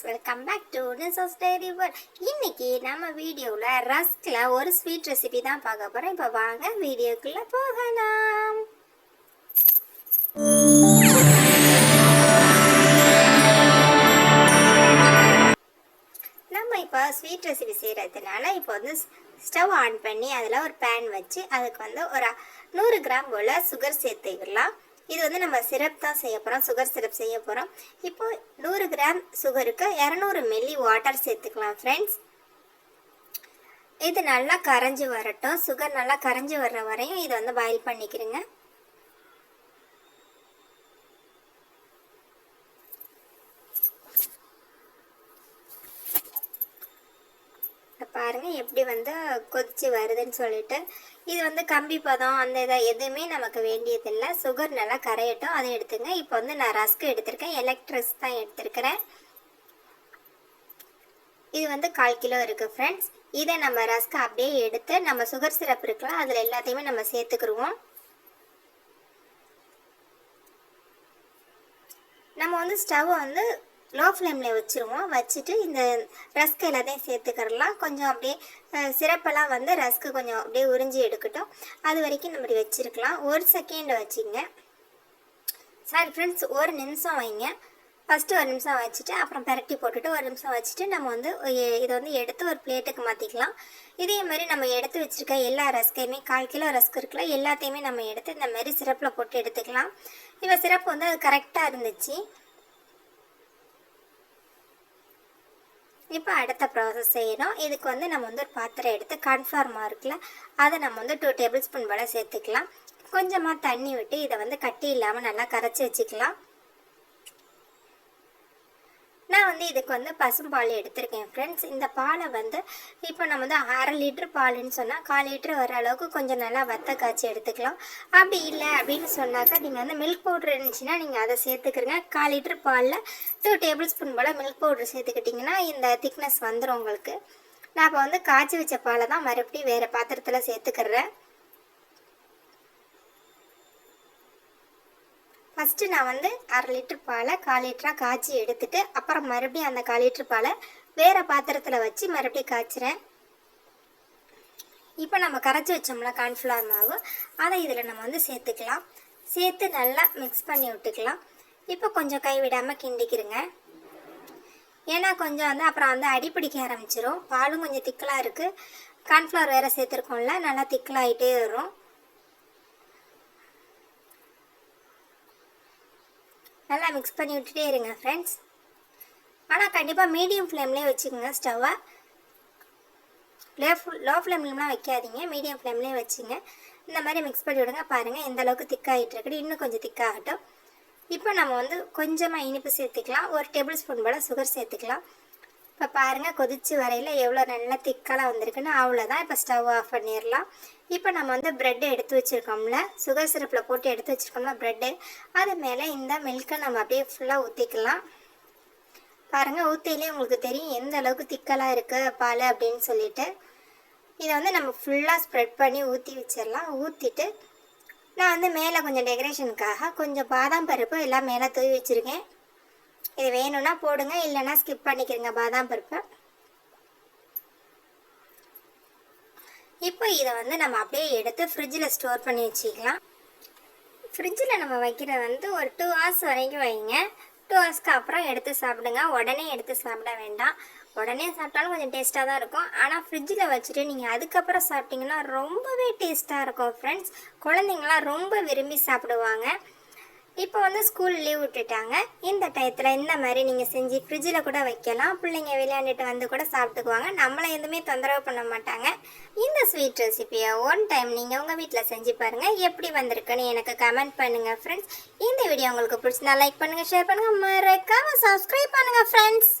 friends, welcome back to Nissa's Dairy World. இன்னைக்கு நம்ம வீடியோல ரஸ்க்ல ஒரு ஸ்வீட் ரெசிபி தான் பார்க்க போறோம். இப்போ வாங்க வீடியோக்குள்ள போகலாம். நம்ம இப்போ ஸ்வீட் ரெசிபி செய்யறதுனால இப்போ வந்து ஸ்டவ் ஆன் பண்ணி அதில் ஒரு பேன் வச்சு அதுக்கு வந்து ஒரு 100 கிராம் போல் சுகர் சேர்த்துக்கலாம். இது வந்து நம்ம சிரப் தான் செய்ய போகிறோம், சுகர் சிரப் செய்ய போகிறோம். இப்போ 100 கிராம் சுகருக்கு 200 மில்லி வாட்டர் சேர்த்துக்கலாம் ஃப்ரெண்ட்ஸ். இது நல்லா கரைஞ்சி வரட்டும். சுகர் நல்லா கரைஞ்சி வர்ற வரையும் இதை வந்து பாயில் பண்ணிக்கிறேங்க. பாருங்க எப்படி வந்து கொதிச்சு வருதுன்னு சொல்லிட்டு. இது வந்து கம்பி பதம் அந்த இதை எதுவுமே நமக்கு வேண்டியதில்லை. சுகர் நல்லா கரையட்டும், அதை எடுத்துங்க. இப்போ வந்து நான் ரஸ்க் எடுத்திருக்கேன், எலக்ட்ரிக்ஸ் தான் எடுத்திருக்கிறேன். இது வந்து 1/4 கிலோ இருக்குது ஃப்ரெண்ட்ஸ். இதை நம்ம ரஸ்க் அப்படியே எடுத்து நம்ம சுகர் சிரப் இருக்கலாம் அதில் எல்லாத்தையுமே நம்ம சேர்த்துக்கிடுவோம். நம்ம வந்து ஸ்டவ் வந்து லோ ஃப்ளேமில் வச்சுருவோம். வச்சுட்டு இந்த ரஸ்க் எல்லாத்தையும் சேர்த்துக்கிறலாம். கொஞ்சம் அப்படியே சிரப்பெல்லாம் வந்து ரஸ்க்கு கொஞ்சம் அப்படியே உறிஞ்சி எடுக்கட்டும். அது வரைக்கும் நம்ம வச்சுருக்கலாம். 1 செகண்ட் வச்சுங்க. சாரி ஃப்ரெண்ட்ஸ், 1 நிமிஷம் வைங்க. ஃபஸ்ட்டு 1 நிமிஷம் வச்சுட்டு அப்புறம் பெரட்டி போட்டுட்டு 1 நிமிஷம் வச்சுட்டு நம்ம வந்து இதை வந்து எடுத்து ஒரு பிளேட்டுக்கு மாற்றிக்கலாம். இதே மாதிரி நம்ம எடுத்து வச்சுருக்க எல்லா ரஸ்கையுமே 1/4 கிலோ ரஸ்க் இருக்குல்ல, எல்லாத்தையுமே நம்ம எடுத்து இந்த மாதிரி சிரப்பில் போட்டு எடுத்துக்கலாம். இப்போ சிரப்பு வந்து அது கரெக்டாக இருந்துச்சு. இப்போ அடுத்த ப்ராசஸ் செய்யணும். இதுக்கு வந்து நம்ம வந்து ஒரு பாத்திரம் எடுத்து கார்ன்ஃப்ளவர் மார்க்கில் அதை நம்ம வந்து 2 டேபிள் ஸ்பூன் போல் சேர்த்துக்கலாம். கொஞ்சமாக தண்ணி விட்டு இதை வந்து கட்டி இல்லாமல் நல்லா கரைச்சி வச்சுக்கலாம். நான் வந்து இதுக்கு வந்து பசும்பால் எடுத்திருக்கேன் ஃப்ரெண்ட்ஸ். இந்த பாலை வந்து இப்போ நம்ம வந்து 1/2 லிட்டர் பாலுன்னு சொன்னால் 1/4 லிட்டர் வர அளவுக்கு கொஞ்சம் நல்லா வத்த காய்ச்சி எடுத்துக்கலாம். அப்படி இல்லை அப்படின்னு சொன்னாக்கா நீங்கள் வந்து மில்க் பவுட்ரு இருந்துச்சுன்னா நீங்கள் அதை சேர்த்துக்கிறங்க. 1/4 லிட்டர் பாலில் 2 டேபிள் ஸ்பூன் போல் மில்க் பவுட்ரு சேர்த்துக்கிட்டிங்கன்னா இந்த திக்னஸ் வந்துடும் உங்களுக்கு. நான் இப்போ வந்து காய்ச்சி வச்ச பாலை தான் மறுபடியும் வேறு பாத்திரத்தில் சேர்த்துக்கிறேன். ஃபஸ்ட்டு நான் வந்து 1/2 லிட்டர் பாலை 1/4 லிட்டராக காய்ச்சி எடுத்துட்டு அப்புறம் மறுபடியும் அந்த 1/4 லிட்டர் பாலை வேறு பாத்திரத்தில் வச்சு மறுபடியும் காய்ச்சிறேன். இப்போ நம்ம கரைச்சி வச்சோம்ல கார்ன்ஃப்ளவர் மாவு, அதை இதில் நம்ம வந்து சேர்த்துக்கலாம். சேர்த்து நல்லா மிக்ஸ் பண்ணி விட்டுக்கலாம். இப்போ கொஞ்சம் கைவிடாமல் கிண்டிக்கிறங்க. ஏன்னா கொஞ்சம் வந்து அப்புறம் வந்து அடிப்பிடிக்க ஆரம்பிச்சிடும். பாலும் கொஞ்சம் திக்கலாக இருக்குது, கார்ன்ஃப்ளவர் வேறு சேர்த்துருக்கோம்ல, நல்லா திக்கலாகிட்டே வரும். நல்லா மிக்ஸ் பண்ணி விட்டுட்டே இருங்க ஃப்ரெண்ட்ஸ். ஆனால் கண்டிப்பாக மீடியம் ஃப்ளேம்லேயே வச்சுக்கோங்க ஸ்டவ்வை. லோ ஃப்ளேம்லாம் வைக்காதீங்க, மீடியம் ஃப்ளேம்லேயே வச்சுங்க. இந்த மாதிரி மிக்ஸ் பண்ணி விடுங்க. பாருங்கள் எந்த அளவுக்கு திக்காகிட்டு இருக்குது. இன்னும் கொஞ்சம் திக்காகட்டும். இப்போ நம்ம வந்து கொஞ்சமாக இனிப்பு சேர்த்துக்கலாம். 1 டேபிள் ஸ்பூன் போல் சுகர் சேர்த்துக்கலாம். இப்போ பாருங்கள் கொதிச்சு வரையில் எவ்வளோ நல்லா திக்காலாம் வந்திருக்குன்னு. அவ்வளோதான். இப்போ ஸ்டவ் ஆஃப் பண்ணிடலாம். இப்போ நம்ம வந்து ப்ரெட்டு எடுத்து வச்சுருக்கோம்ல, சுகர் சிரப்பில் போட்டு எடுத்து வச்சுருக்கோம்ல ப்ரெட்டு, அது மேலே இந்த மில்கை நம்ம அப்படியே ஃபுல்லாக ஊற்றிக்கலாம். பாருங்கள் ஊற்றிலே உங்களுக்கு தெரியும் எந்த அளவுக்கு திக்கலாக இருக்குது பால் அப்படின்னு சொல்லிட்டு. இதை வந்து நம்ம ஃபுல்லாக ஸ்ப்ரெட் பண்ணி ஊற்றி வச்சிடலாம். ஊற்றிட்டு நான் வந்து மேலே கொஞ்சம் டெக்கரேஷனுக்காக கொஞ்சம் பாதாம் பருப்பு எல்லாம் மேலே தூவி வச்சுருக்கேன். இது வேணும்னா போடுங்க, இல்லைன்னா ஸ்கிப் பண்ணிக்கிறங்க பாதாம் பருப்பை. இப்போ இதை வந்து நம்ம அப்படியே எடுத்து ஃப்ரிட்ஜில் ஸ்டோர் பண்ணி வச்சுக்கலாம். ஃப்ரிட்ஜில் நம்ம வைக்கிற வந்து ஒரு 2 ஹவர்ஸ் வரைக்கும் வைங்க. 2 ஹவர்ஸ்க்கு அப்புறம் எடுத்து சாப்பிடுங்க. உடனே எடுத்து சாப்பிட வேண்டாம். உடனே சாப்பிட்டாலும் கொஞ்சம் டேஸ்ட்டாக தான் இருக்கும். ஆனால் ஃப்ரிட்ஜில் வச்சுட்டு நீங்கள் அதுக்கப்புறம் சாப்பிட்டிங்கன்னா ரொம்பவே டேஸ்ட்டாக இருக்கும் ஃப்ரெண்ட்ஸ். குழந்தைங்களாம் ரொம்ப விரும்பி சாப்பிடுவாங்க. இப்போ வந்து ஸ்கூல் லீவ் விட்டுட்டாங்க. இந்த டயத்தில் இந்த மாதிரி நீங்கள் செஞ்சு ஃப்ரிட்ஜில் கூட வைக்கலாம். பிள்ளைங்க விளையாண்டுட்டு வந்து கூட சாப்பிட்டுக்குவாங்க. நம்மளை எதுவுமே தொந்தரவு பண்ண மாட்டாங்க. இந்த ஸ்வீட் ரெசிபியை 1 டைம் நீங்கள் உங்கள் வீட்டில் செஞ்சு பாருங்கள். எப்படி வந்திருக்குன்னு எனக்கு கமெண்ட் பண்ணுங்கள் ஃப்ரெண்ட்ஸ். இந்த வீடியோ உங்களுக்கு பிடிச்சிருந்தா லைக் பண்ணுங்கள், ஷேர் பண்ணுங்கள், மறக்காமல் சப்ஸ்கிரைப் பண்ணுங்கள் ஃப்ரெண்ட்ஸ்.